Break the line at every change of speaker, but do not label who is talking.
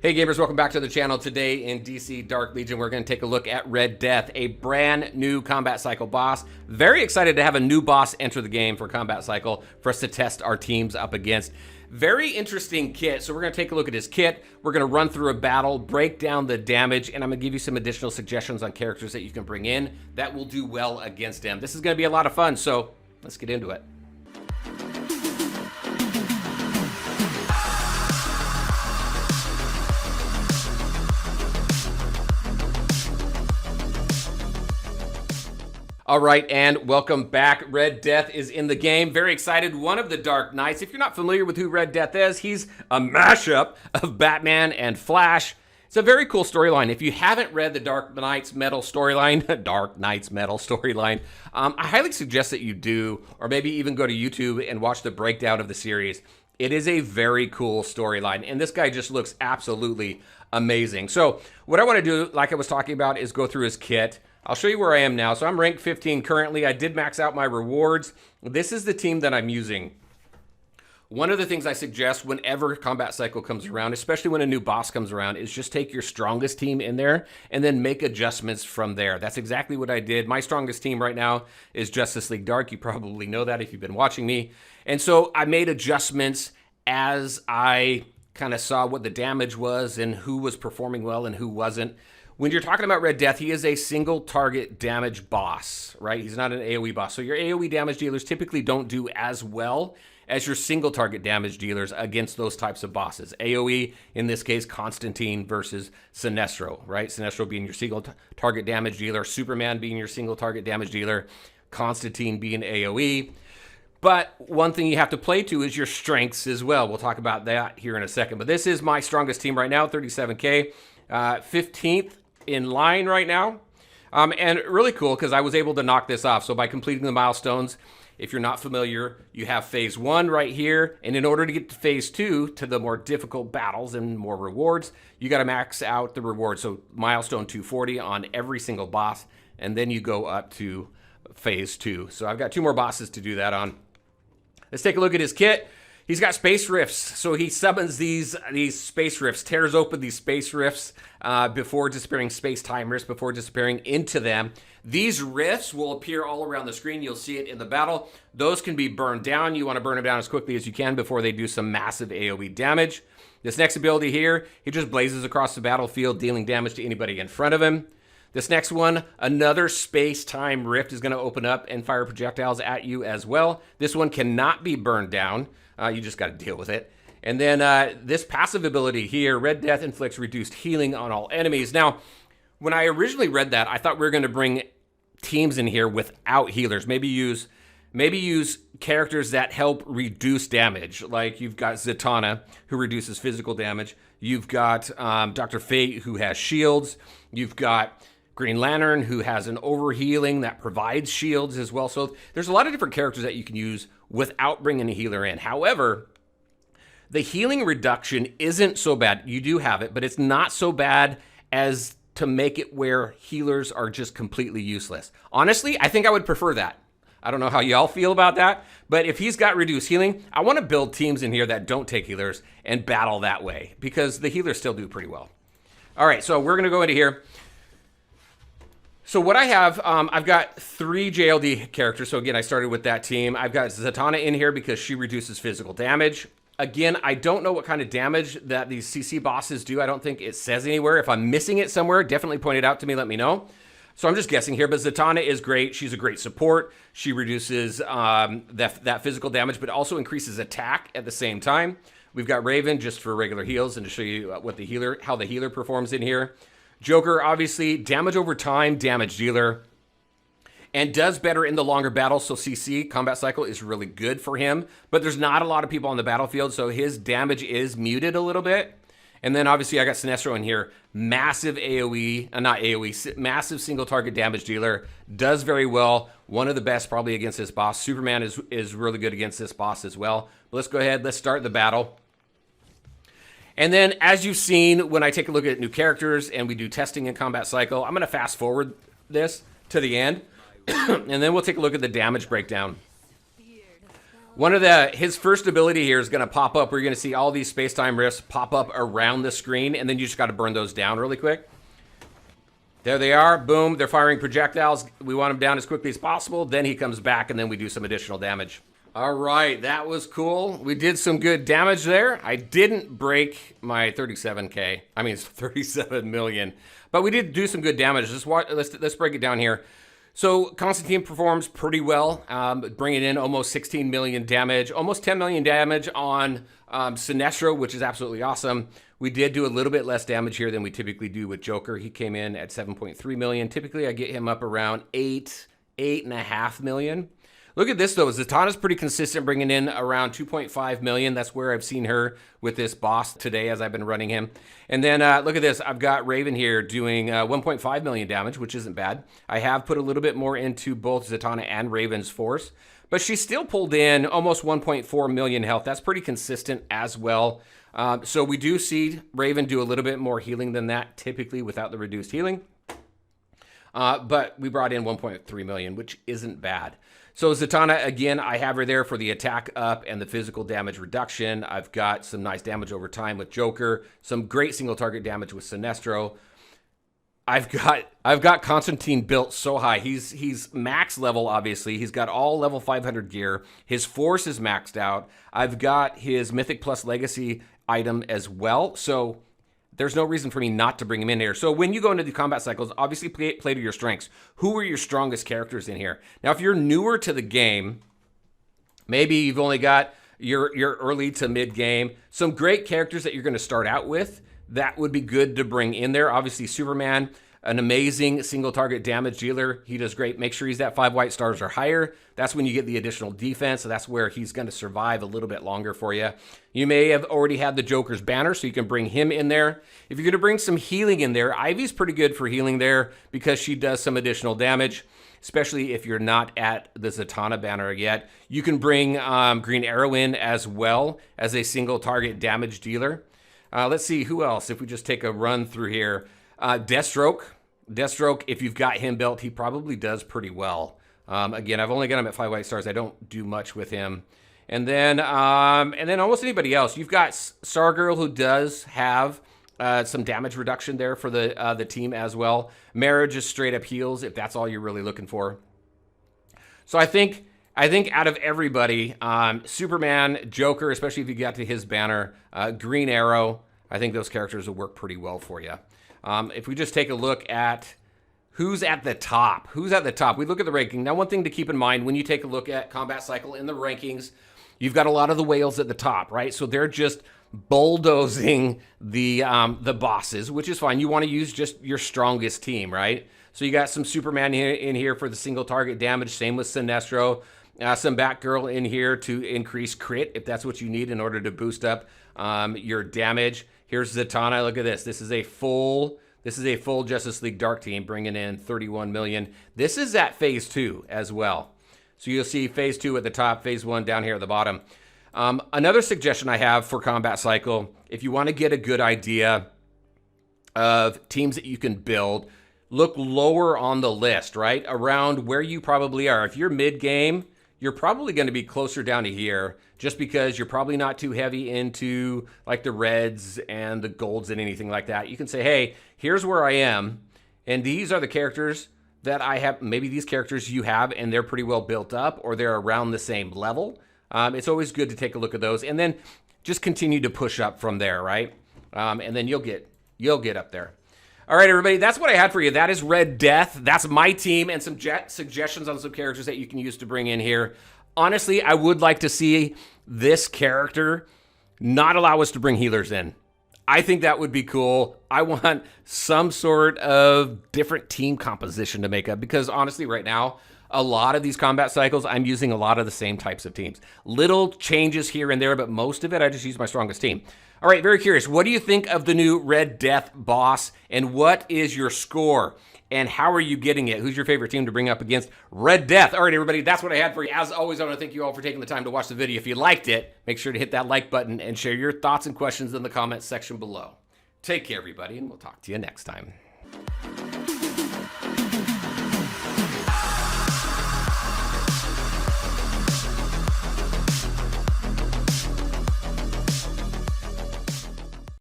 Hey gamers, welcome back to the channel. Today in DC Dark Legion, we're going to take a look at Red Death, a brand new Combat Cycle boss. Very excited to have a new boss enter the game for Combat Cycle for us to test our teams up against. Very interesting kit, so we're going to take a look at his kit. We're going to run through a battle, break down the damage, and I'm going to give you some additional suggestions on characters that you can bring in that will do well against him. This is going to be a lot of fun, so let's get into it. All right, and welcome back. Red Death is in the game. Very excited. One of the Dark Knights. If you're not familiar with who Red Death is, he's a mashup of Batman and Flash. It's a very cool storyline. If you haven't read the Dark Knights Metal storyline, I highly suggest that you do, or maybe even go to YouTube and watch the breakdown of the series. It is a very cool storyline, and this guy just looks absolutely amazing. So what I want to do, like I was talking about, is go through his kit. I'll show you where I am now. So I'm rank 15 currently. I did max out my rewards. This is the team that I'm using. One of the things I suggest whenever Combat Cycle comes around, especially when a new boss comes around, is just take your strongest team in there and then make adjustments from there. That's exactly what I did. My strongest team right now is Justice League Dark. You probably know that if you've been watching me. And so I made adjustments as I kind of saw what the damage was and who was performing well and who wasn't. When you're talking about Red Death, he is a single target damage boss, right? He's not an AoE boss. So your AoE damage dealers typically don't do as well as your single target damage dealers against those types of bosses. AoE, in this case, Constantine versus Sinestro, right? Sinestro being your single target damage dealer, Superman being your single target damage dealer, Constantine being AoE. But one thing you have to play to is your strengths as well. We'll talk about that here in a second. But this is my strongest team right now, 37K, 15th in line right now. And really cool because I was able to knock this off. So by completing the milestones, if you're not familiar, you have phase 1 right here. And in order to get to phase 2, to the more difficult battles and more rewards, you got to max out the rewards. So milestone 240 on every single boss. And then you go up to phase 2. So I've got 2 more bosses to do that on. Let's take a look at his kit. He's got space rifts, so he summons these space rifts, tears open these space rifts before disappearing, space-time rifts, before disappearing into them. These rifts will appear all around the screen. You'll see it in the battle. Those can be burned down. You want to burn them down as quickly as you can before they do some massive AoE damage. This next ability here, he just blazes across the battlefield, dealing damage to anybody in front of him. This next one, another space-time rift is going to open up and fire projectiles at you as well. This one cannot be burned down. You just got to deal with it. And then this passive ability here, Red Death inflicts reduced healing on all enemies. Now, when I originally read that, I thought we were going to bring teams in here without healers. Maybe use characters that help reduce damage. Like you've got Zatanna, who reduces physical damage. You've got Dr. Fate, who has shields. You've got Green Lantern, who has an overhealing that provides shields as well. So there's a lot of different characters that you can use without bringing a healer in. However, the healing reduction isn't so bad. You do have it, but it's not so bad as to make it where healers are just completely useless. Honestly, I think I would prefer that. I don't know how y'all feel about that, but if he's got reduced healing, I want to build teams in here that don't take healers and battle that way because the healers still do pretty well. All right, so we're going to go into here. So what I have, I've got 3 JLD characters. So again, I started with that team. I've got Zatanna in here because she reduces physical damage. Again, I don't know what kind of damage that these CC bosses do. I don't think it says anywhere. If I'm missing it somewhere, definitely point it out to me, let me know. So I'm just guessing here, but Zatanna is great. She's a great support. She reduces that physical damage, but also increases attack at the same time. We've got Raven just for regular heals and to show you how the healer performs in here. Joker, obviously, damage over time, damage dealer, and does better in the longer battles. So CC, Combat Cycle, is really good for him, but there's not a lot of people on the battlefield, so his damage is muted a little bit. And then obviously I got Sinestro in here, massive AoE, not AoE, massive single target damage dealer, does very well, one of the best probably against this boss. Superman is really good against this boss as well. But let's go ahead, let's start the battle. And then, as you've seen, when I take a look at new characters and we do testing in Combat Cycle, I'm going to fast forward this to the end, and then we'll take a look at the damage breakdown. One of his first ability here is going to pop up. We're going to see all these space-time rifts pop up around the screen, and then you just got to burn those down really quick. There they are. Boom. They're firing projectiles. We want them down as quickly as possible. Then he comes back, and then we do some additional damage. All right, that was cool. We did some good damage there. I didn't break my 37K. I mean, it's 37 million. But we did do some good damage. Let's break it down here. So Constantine performs pretty well, bringing in almost 16 million damage, almost 10 million damage on Sinestro, which is absolutely awesome. We did do a little bit less damage here than we typically do with Joker. He came in at 7.3 million. Typically, I get him up around 8.5 million. Look at this, though. Zatanna's pretty consistent, bringing in around 2.5 million. That's where I've seen her with this boss today as I've been running him. And then look at this. I've got Raven here doing 1.5 million damage, which isn't bad. I have put a little bit more into both Zatanna and Raven's force, but she still pulled in almost 1.4 million health. That's pretty consistent as well. So we do see Raven do a little bit more healing than that, typically without the reduced healing. But we brought in 1.3 million, which isn't bad. So Zatanna, again, I have her there for the attack up and the physical damage reduction. I've got some nice damage over time with Joker, some great single target damage with Sinestro. I've got Constantine built so high. He's max level, obviously. He's got all level 500 gear. His force is maxed out. I've got his Mythic Plus Legacy item as well. So there's no reason for me not to bring him in here. So when you go into the combat cycles, obviously play to your strengths. Who are your strongest characters in here? Now, if you're newer to the game, maybe you've only got your early to mid game, some great characters that you're going to start out with, that would be good to bring in there. Obviously, Superman, an amazing single target damage dealer. He does great. Make sure he's at 5 white stars or higher. That's when you get the additional defense. So that's where he's going to survive a little bit longer for you. You may have already had the Joker's banner, so you can bring him in there. If you're going to bring some healing in there, Ivy's pretty good for healing there because she does some additional damage, especially if you're not at the Zatanna banner yet. You can bring Green Arrow in as well as a single target damage dealer. Let's see who else. If we just take a run through here. Deathstroke, if you've got him built, he probably does pretty well. Again, I've only got him at 5 white stars. I don't do much with him. And then almost anybody else. You've got Stargirl, who does have some damage reduction there for the team as well. Mara just straight up heals if that's all you're really looking for. So I think out of everybody, Superman, Joker, especially if you got to his banner, Green Arrow, I think those characters will work pretty well for you. If we just take a look at who's at the top, we look at the ranking. Now, one thing to keep in mind when you take a look at Combat Cycle in the rankings, you've got a lot of the whales at the top, right? So they're just bulldozing the bosses, which is fine. You want to use just your strongest team, right? So you got some Superman in here for the single target damage. Same with Sinestro. Some Batgirl in here to increase crit if that's what you need in order to boost up your damage. Here's Zatanna. Look at this. This is a full Justice League Dark team bringing in 31 million. This is at phase 2 as well. So you'll see phase 2 at the top, phase 1 down here at the bottom. Another suggestion I have for Combat Cycle, if you want to get a good idea of teams that you can build, look lower on the list, right? Around where you probably are. If you're mid-game, you're probably going to be closer down to here just because you're probably not too heavy into like the reds and the golds and anything like that. You can say, hey, here's where I am, and these are the characters that I have. Maybe these characters you have, and they're pretty well built up, or they're around the same level. It's always good to take a look at those, and then just continue to push up from there, right? And then you'll get up there. All right, everybody, that's what I had for you. That is Red Death. That's my team and some suggestions on some characters that you can use to bring in here. Honestly, I would like to see this character not allow us to bring healers in. I think that would be cool. I want some sort of different team composition to make up because honestly, right now, a lot of these combat cycles, I'm using a lot of the same types of teams. Little changes here and there, but most of it, I just use my strongest team. All right, very curious. What do you think of the new Red Death boss, and what is your score? And how are you getting it? Who's your favorite team to bring up against Red Death? All right, everybody, that's what I had for you. As always, I want to thank you all for taking the time to watch the video. If you liked it, make sure to hit that like button and share your thoughts and questions in the comments section below. Take care, everybody, and we'll talk to you next time.